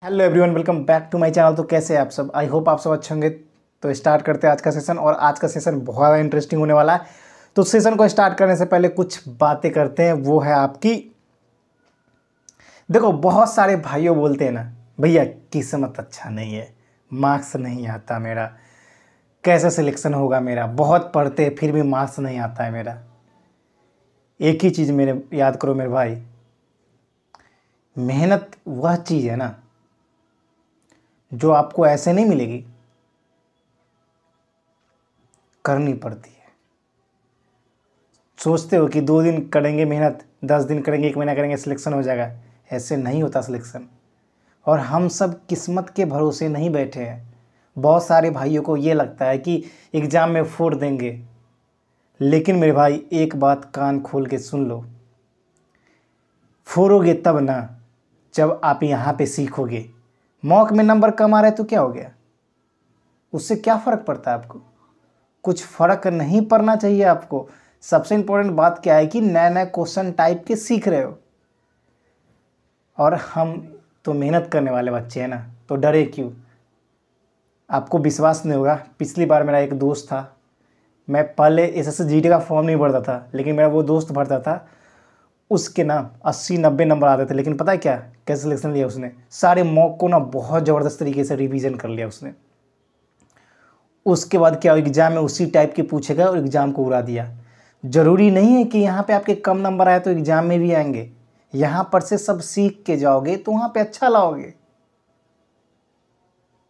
Hello everyone, welcome back to my channel. तो कैसे हैं आप सब? आई होप आप सब अच्छे होंगे। तो स्टार्ट करते हैं आज का सेशन, और आज का सेशन बहुत इंटरेस्टिंग होने वाला है। तो सेशन को स्टार्ट करने से पहले कुछ बातें करते हैं, वो है आपकी। देखो, बहुत सारे भाइयों बोलते हैं ना, भैया किस्मत अच्छा नहीं है, मार्क्स नहीं आता मेरा, कैसे सिलेक्शन होगा मेरा, बहुत पढ़ते हैं फिर भी मार्क्स नहीं आता है मेरा। एक ही चीज़ मेरे याद करो मेरे भाई, मेहनत वह चीज़ है ना जो आपको ऐसे नहीं मिलेगी, करनी पड़ती है। सोचते हो कि 2 दिन करेंगे मेहनत, 10 दिन करेंगे, 1 महीना करेंगे, सिलेक्शन हो जाएगा। ऐसे नहीं होता सिलेक्शन। और हम सब किस्मत के भरोसे नहीं बैठे हैं। बहुत सारे भाइयों को ये लगता है कि एग्ज़ाम में फोड़ देंगे, लेकिन मेरे भाई एक बात कान खोल के सुन लो, फोड़ोगे तब ना जब आप यहाँ पे सीखोगे। मॉक में नंबर कम आ रहा है तो क्या हो गया, उससे क्या फ़र्क पड़ता है आपको? कुछ फ़र्क नहीं पड़ना चाहिए आपको। सबसे इम्पोर्टेंट बात क्या है कि नए नए क्वेश्चन टाइप के सीख रहे हो। और हम तो मेहनत करने वाले बच्चे हैं ना, तो डरे क्यों? आपको विश्वास नहीं होगा, पिछली बार मेरा एक दोस्त था, मैं पहले एसएससी जीडी का फॉर्म नहीं भरता था, लेकिन मेरा वो दोस्त भरता था। उसके ना 80-90 नंबर आते थे, लेकिन पता है क्या, कैसे सिलेक्शन लिया उसने? सारे मॉक को ना बहुत ज़बरदस्त तरीके से रिवीजन कर लिया उसने। उसके बाद क्या, एग्ज़ाम में उसी टाइप के पूछेगा और एग्ज़ाम को उड़ा दिया। ज़रूरी नहीं है कि यहाँ पे आपके कम नंबर आए तो एग्ज़ाम में भी आएंगे। यहाँ पर से सब सीख के जाओगे तो वहाँ पे अच्छा लाओगे।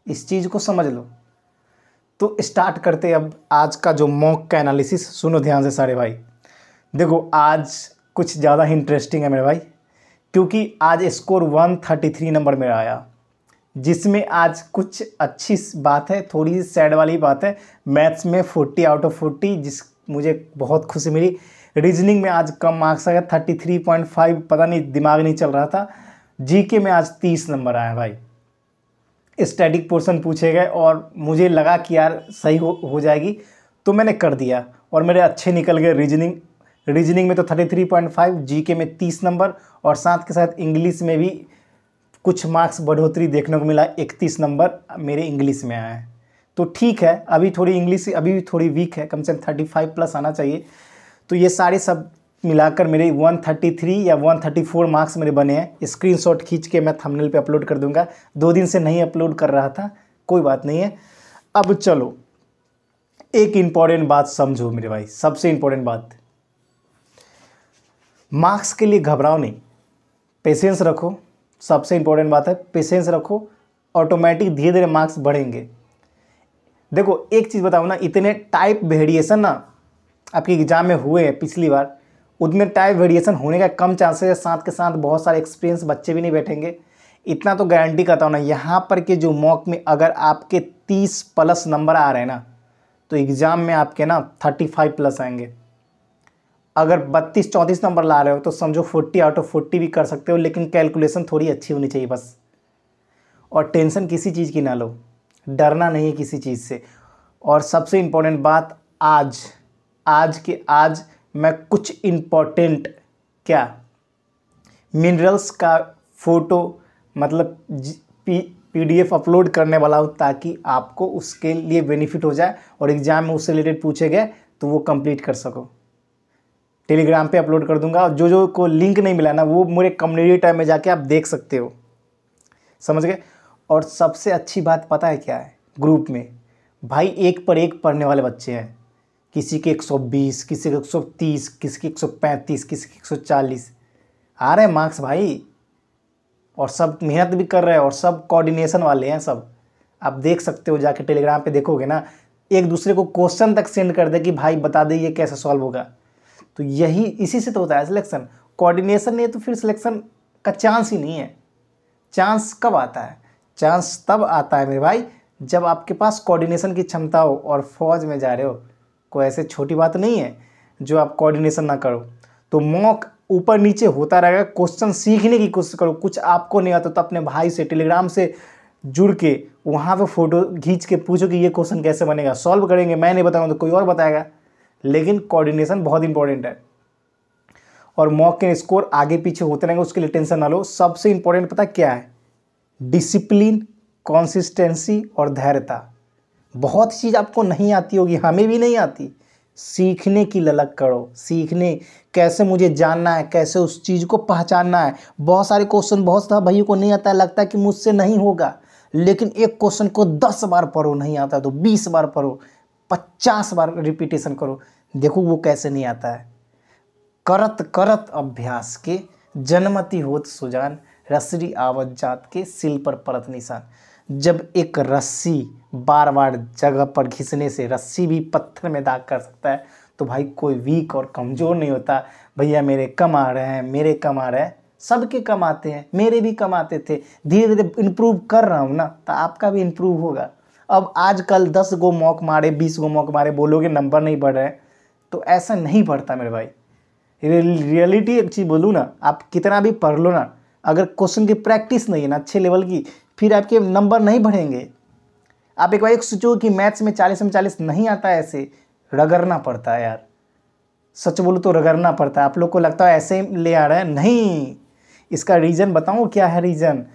इस चीज़ को समझ लो। तो स्टार्ट करते अब आज का जो मॉक का एनालिसिस। सुनो ध्यान से सारे भाई। देखो, आज कुछ ज़्यादा ही इंटरेस्टिंग है मेरे भाई, क्योंकि आज स्कोर 133 नंबर मेरा आया, जिसमें आज कुछ अच्छी बात है, थोड़ी सी सैड वाली बात है। मैथ्स में 40 आउट ऑफ 40, जिस मुझे बहुत खुशी मिली। रीजनिंग में आज कम मार्क्स आ गया, 33.5, पता नहीं दिमाग नहीं चल रहा था। जीके में आज 30 नंबर आया भाई। स्टैटिक पोर्शन पूछे गए और मुझे लगा कि यार सही हो जाएगी, तो मैंने कर दिया और मेरे अच्छे निकल गए। रीजनिंग में तो 33.5, जीके में 30 नंबर, और साथ के साथ इंग्लिश में भी कुछ मार्क्स बढ़ोतरी देखने को मिला, 31 नंबर मेरे इंग्लिश में आया है। तो ठीक है, अभी थोड़ी इंग्लिश अभी भी थोड़ी वीक है, कम से कम 35 प्लस आना चाहिए। तो ये सारे सब मिलाकर मेरे 133 या 134 मार्क्स मेरे बने हैं। स्क्रीनशॉट खींच के मैं थंबनेल पे अपलोड कर दूंगा। 2 दिन से नहीं अपलोड कर रहा था, कोई बात नहीं है। अब चलो, एक इम्पॉर्टेंट बात समझो मेरे भाई, सबसे इम्पॉर्टेंट बात, मार्क्स के लिए घबराओ नहीं, पेशेंस रखो। सबसे इम्पोर्टेंट बात है, पेशेंस रखो, ऑटोमेटिक धीरे धीरे मार्क्स बढ़ेंगे। देखो एक चीज़ बताऊँ ना, इतने टाइप वेरिएशन ना आपके एग्जाम में हुए हैं पिछली बार, उतने टाइप वेरिएशन होने का कम चांसेस है। साथ के साथ बहुत सारे एक्सपीरियंस बच्चे भी नहीं बैठेंगे। इतना तो गारंटी करता हूँ ना, यहाँ पर के जो मॉक में अगर आपके 30 प्लस नंबर आ रहे हैं ना, तो एग्ज़ाम में आपके ना 35 प्लस आएंगे। अगर 32-34 नंबर ला रहे हो तो समझो 40 आउट ऑफ 40 भी कर सकते हो, लेकिन कैलकुलेशन थोड़ी अच्छी होनी चाहिए बस। और टेंशन किसी चीज़ की ना लो, डरना नहीं है किसी चीज़ से। और सबसे इम्पोर्टेंट बात, आज मैं कुछ इम्पोर्टेंट क्या मिनरल्स का फ़ोटो मतलब PDF अपलोड करने वाला हूँ, ताकि आपको उसके लिए बेनिफिट हो जाए और एग्ज़ाम में उससे रिलेटेड पूछे गए तो वो कंप्लीट कर सको। टेलीग्राम पे अपलोड कर दूंगा, और जो को लिंक नहीं मिला ना, वो मेरे कम्युनिटी टैब में जाके आप देख सकते हो। समझ गए? और सबसे अच्छी बात पता है क्या है? ग्रुप में भाई एक पर एक पढ़ने वाले बच्चे हैं। किसी के 120, किसी के 130, किसी के 135, किसी के 140 आ रहे हैं मार्क्स भाई। और सब मेहनत भी कर रहे हैं, और सब कोऑर्डिनेशन वाले हैं सब। आप देख सकते हो, जाके टेलीग्राम पे देखोगे ना, एक दूसरे को क्वेश्चन तक सेंड कर दे कि भाई बता दे ये कैसे सॉल्व होगा। तो यही इसी से तो होता है सिलेक्शन। कोऑर्डिनेशन नहीं है तो फिर सिलेक्शन का चांस ही नहीं है। चांस कब आता है? चांस तब आता है मेरे भाई जब आपके पास कोऑर्डिनेशन की क्षमता हो। और फौज में जा रहे हो, कोई ऐसे छोटी बात नहीं है जो आप कोऑर्डिनेशन ना करो। तो मॉक ऊपर नीचे होता रहेगा, क्वेश्चन सीखने की कोशिश करो। कुछ आपको नहीं आता तो अपने भाई से टेलीग्राम से जुड़ के वहाँ पे फ़ोटो खींच के पूछो कि ये क्वेश्चन कैसे बनेगा, सॉल्व करेंगे। मैं नहीं बताऊँगा तो कोई और बताएगा, लेकिन कोऑर्डिनेशन बहुत इंपॉर्टेंट है। और मॉक के स्कोर आगे पीछे होते रहेंगे, उसके लिए टेंशन ना लो। सबसे इंपॉर्टेंट पता क्या है? डिसिप्लिन, कंसिस्टेंसी और धैर्यता। बहुत चीज़ आपको नहीं आती होगी, हमें भी नहीं आती। सीखने की ललक करो, सीखने कैसे मुझे जानना है, कैसे उस चीज़ को पहचानना है। बहुत सारे क्वेश्चन बहुत सारे भाइयों को नहीं आता है, लगता है कि मुझसे नहीं होगा, लेकिन एक क्वेश्चन को 10 बार पढ़ो, नहीं आता तो 20 बार पढ़ो, 50 बार रिपीटेशन करो, देखो वो कैसे नहीं आता है। करत करत अभ्यास के जन्मति होत सुजान, रसरी आवत जात के सिल पर परत निशान। जब एक रस्सी बार बार जगह पर घिसने से रस्सी भी पत्थर में दाग कर सकता है, तो भाई कोई वीक और कमज़ोर नहीं होता। भैया मेरे कम आ रहे हैं, मेरे कम आ रहे हैं, सबके कम आते हैं, मेरे भी कम आते थे, धीरे धीरे इम्प्रूव कर रहा हूँ ना, तो आपका भी इम्प्रूव होगा। अब आजकल 10 गो मॉक मारे, 20 गो मॉक मारे, बोलोगे नंबर नहीं बढ़ रहे हैं, तो ऐसा नहीं बढ़ता मेरे भाई। रियलिटी एक चीज़ बोलूँ ना, आप कितना भी पढ़ लो ना, अगर क्वेश्चन की प्रैक्टिस नहीं है ना अच्छे लेवल की, फिर आपके नंबर नहीं बढ़ेंगे। आप एक बार एक सोचो कि मैथ्स में 40 में 40 नहीं आता है, ऐसे रगड़ना पड़ता है यार, सच बोलूँ तो रगड़ना पड़ता है। आप लोग को लगता है ऐसे ही ले आ रहे हैं, नहीं। इसका रीज़न बताऊँ क्या है रीज़न?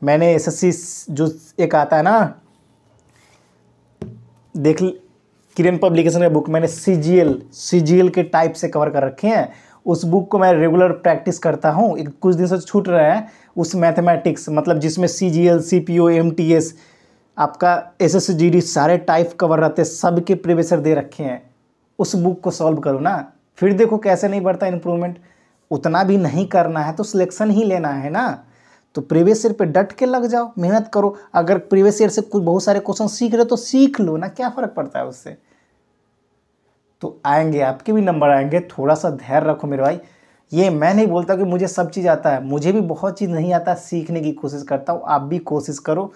मैंने एसएससी जो एक आता है ना, देख किरण पब्लिकेशन का बुक, मैंने सीजीएल के टाइप से कवर कर रखे हैं। उस बुक को मैं रेगुलर प्रैक्टिस करता हूँ, एक कुछ दिन से छूट रहा है। उस मैथमेटिक्स मतलब जिसमें सीजीएल, सीपीओ, एमटीएस, आपका एसएसजीडी सारे टाइप कवर रहते हैं, सबके प्रीवियस ईयर दे रखे हैं। उस बुक को सॉल्व करो ना, फिर देखो कैसे नहीं बढ़ता इंप्रूवमेंट। उतना भी नहीं करना है तो सिलेक्शन ही लेना है ना, तो प्रीवियस ईयर पे डट के लग जाओ, मेहनत करो। अगर प्रीवियस ईयर से कुछ बहुत सारे क्वेश्चन सीख रहे हो तो सीख लो ना, क्या फ़र्क पड़ता है उससे। तो आएंगे, आपके भी नंबर आएंगे, थोड़ा सा धैर्य रखो मेरे भाई। ये मैं नहीं बोलता कि मुझे सब चीज़ आता है, मुझे भी बहुत चीज़ नहीं आता, सीखने की कोशिश करता हूँ, आप भी कोशिश करो।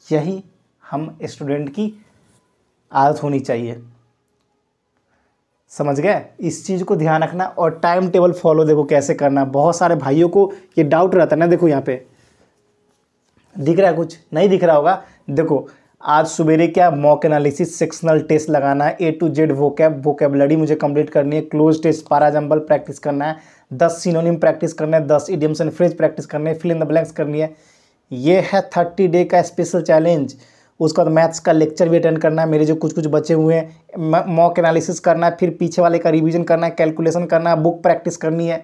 यही हम स्टूडेंट की आदत होनी चाहिए, समझ गए? इस चीज़ को ध्यान रखना और टाइम टेबल फॉलो देखो कैसे करना। बहुत सारे भाइयों को ये डाउट रहता है ना, देखो यहाँ पे दिख रहा है, कुछ नहीं दिख रहा होगा, देखो आज सवेरे क्या मॉक एनालिसिस सेक्शनल टेस्ट लगाना है, A to Z वोकेबलरी मुझे कंप्लीट करनी है, क्लोज टेस्ट पैराजंबल प्रैक्टिस करना है, 10 सिनोनिम प्रैक्टिस करना है, 10 इडियम्स एंड फ्रेज प्रैक्टिस करने है, फिल इन द ब्लैंक्स करनी है। ये है 30 डे का स्पेशल चैलेंज। उसके बाद मैथ्स का लेक्चर भी अटेंड करना है, मेरे जो कुछ कुछ बचे हुए हैं, मॉक एनालिसिस करना है, फिर पीछे वाले का रिवीजन करना है, कैलकुलेशन करना है, बुक प्रैक्टिस करनी है।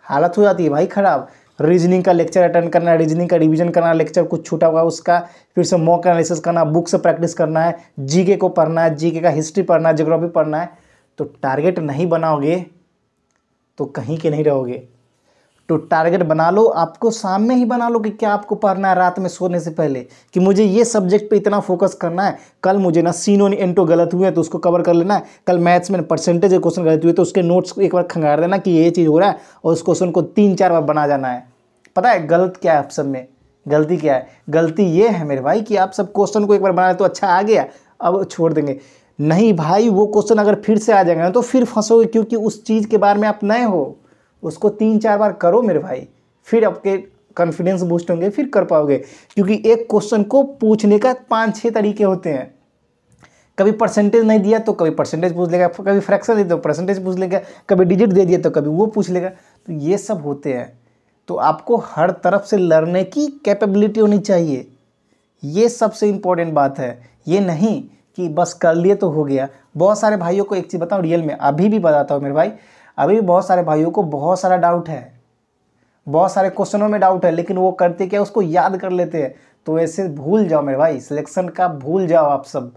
हालत हो जाती है भाई ख़राब। रीजनिंग का लेक्चर अटेंड करना है, रीजनिंग का रिवीजन करना है, लेक्चर कुछ छूटा हुआ उसका, फिर से मॉक एनालिसिस करना, बुक से प्रैक्टिस करना है, जीके को पढ़ना है, जीके का हिस्ट्री पढ़ना है, ज्योग्राफी पढ़ना है। तो टारगेट नहीं बनाओगे तो कहीं के नहीं रहोगे। तो टारगेट बना लो, आपको सामने ही बना लो कि क्या आपको पढ़ना है रात में सोने से पहले, कि मुझे ये सब्जेक्ट पे इतना फोकस करना है। कल मुझे ना सीनो एंटो गलत हुए तो उसको कवर कर लेना है, कल मैथ्स में परसेंटेज के क्वेश्चन गलत हुए तो उसके नोट्स को एक बार खंगार देना कि ये चीज़ हो रहा है, और उस क्वेश्चन को 3-4 बार बना जाना है। पता है गलत क्या है आप सब में? गलती क्या है? गलती ये है मेरे भाई कि आप सब क्वेश्चन को एक बार बनाए तो अच्छा आ गया, अब छोड़ देंगे। नहीं भाई, वो क्वेश्चन अगर फिर से आ जाएगा तो फिर फंसोगे, क्योंकि उस चीज़ के बारे में आप नए हो। उसको 3-4 बार करो मेरे भाई, फिर आपके कॉन्फिडेंस बूस्ट होंगे, फिर कर पाओगे। क्योंकि एक क्वेश्चन को पूछने का 5-6 तरीके होते हैं। कभी परसेंटेज नहीं दिया तो कभी परसेंटेज पूछ लेगा, कभी फ्रैक्शन दे तो परसेंटेज पूछ लेगा, कभी डिजिट दे दिया तो कभी वो पूछ लेगा। तो ये सब होते हैं। तो आपको हर तरफ से लड़ने की कैपेबिलिटी होनी चाहिए, ये सबसे इम्पोर्टेंट बात है। ये नहीं कि बस कर लिए तो हो गया। बहुत सारे भाइयों को एक चीज़ बताऊँ रियल में, अभी भी बताता हूँ मेरे भाई, अभी भी बहुत सारे भाइयों को बहुत सारा डाउट है, बहुत सारे क्वेश्चनों में डाउट है, लेकिन वो करते क्या, उसको याद कर लेते हैं। तो ऐसे भूल जाओ मेरे भाई, सिलेक्शन का भूल जाओ आप सब।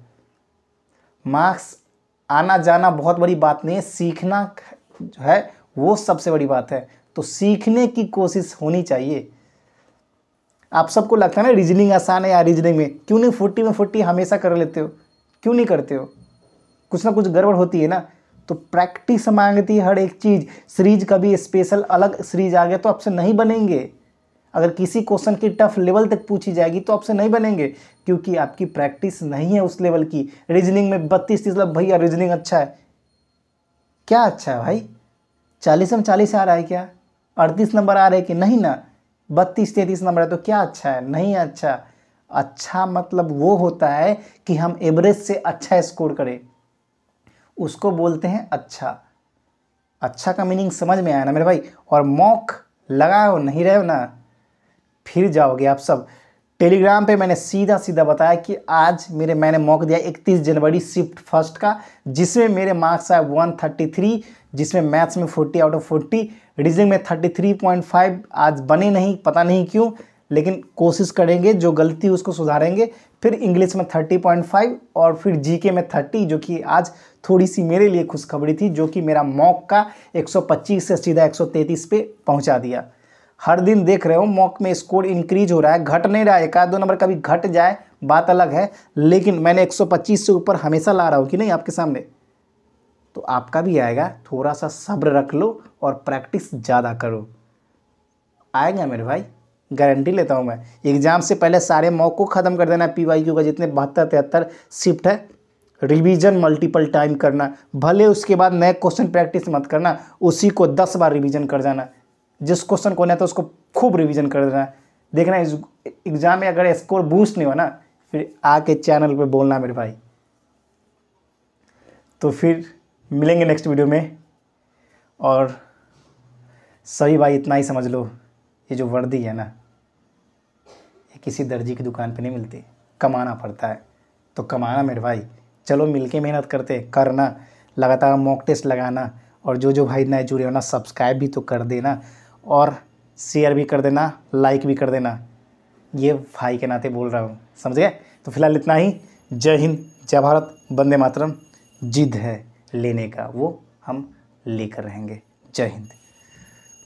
मार्क्स आना जाना बहुत बड़ी बात नहीं है, सीखना जो है वो सबसे बड़ी बात है। तो सीखने की कोशिश होनी चाहिए। आप सबको लगता है ना रीजनिंग आसान है यार, रीजनिंग में क्यों नहीं 40 में 40 हमेशा कर लेते हो, क्यों नहीं करते हो? कुछ ना कुछ गड़बड़ होती है ना। तो प्रैक्टिस मांगती है हर एक चीज़। सीरीज कभी स्पेशल अलग सीरीज आ गया तो आपसे नहीं बनेंगे। अगर किसी क्वेश्चन की टफ लेवल तक पूछी जाएगी तो आपसे नहीं बनेंगे, क्योंकि आपकी प्रैक्टिस नहीं है उस लेवल की। रीजनिंग में 32-30 भैया रीजनिंग अच्छा है, क्या अच्छा है भाई? 40 में 40 आ रहा है क्या? 38 नंबर आ रहे हैं कि नहीं ना? 32-33 नंबर है तो क्या अच्छा है? नहीं अच्छा। अच्छा मतलब वो होता है कि हम एवरेज से अच्छा स्कोर करें, उसको बोलते हैं अच्छा। अच्छा का मीनिंग समझ में आया ना मेरे भाई? और मॉक लगाओ, नहीं रहे हो ना, फिर जाओगे आप सब। टेलीग्राम पे मैंने सीधा सीधा बताया कि आज मैंने मॉक दिया 31 जनवरी शिफ्ट फर्स्ट का, जिसमें मेरे मार्क्स आए 133, जिसमें मैथ्स में 40 आउट ऑफ 40, रीजनिंग में 33.5 आज बने नहीं, पता नहीं क्यों, लेकिन कोशिश करेंगे, जो गलती उसको सुधारेंगे। फिर इंग्लिश में 30.5 और फिर जीके में 30, जो कि आज थोड़ी सी मेरे लिए खुशखबरी थी, जो कि मेरा मॉक का 125 से सीधा 133 पे पहुंचा दिया। हर दिन देख रहे हो मॉक में स्कोर इंक्रीज हो रहा है, घट नहीं रहा है। 1-2 नंबर कभी घट जाए बात अलग है, लेकिन मैंने 125 से ऊपर हमेशा ला रहा हूँ कि नहीं आपके सामने। तो आपका भी आएगा, थोड़ा सा सब्र रख लो और प्रैक्टिस ज़्यादा करो, आएगा मेरे भाई, गारंटी लेता हूँ मैं। एग्ज़ाम से पहले सारे मॉक को ख़त्म कर देना, PYQ का जितने 72-73 शिफ्ट है, रिवीजन मल्टीपल टाइम करना, भले उसके बाद नए क्वेश्चन प्रैक्टिस मत करना, उसी को 10 बार रिवीजन कर जाना। जिस क्वेश्चन को नहीं आता उसको खूब रिवीजन कर देना। देखना एग्ज़ाम में अगर स्कोर बूस्ट नहीं हो ना, फिर आके चैनल पे बोलना मेरे भाई। तो फिर मिलेंगे नेक्स्ट वीडियो में। और सभी भाई इतना ही समझ लो, ये जो वर्दी है ना, ये किसी दर्जी की दुकान पे नहीं मिलती, कमाना पड़ता है। तो कमाना मेरे भाई, चलो मिलके मेहनत करते, करना, लगातार मॉक टेस्ट लगाना। और जो भाई नए जुड़े हो ना, सब्सक्राइब भी तो कर देना और शेयर भी कर देना, लाइक भी कर देना। ये भाई के नाते बोल रहा हूँ, समझ गए। तो फिलहाल इतना ही। जय हिंद, जय भारत, वंदे मातरम। जिद है लेने का, वो हम लेकर रहेंगे। जय हिंद।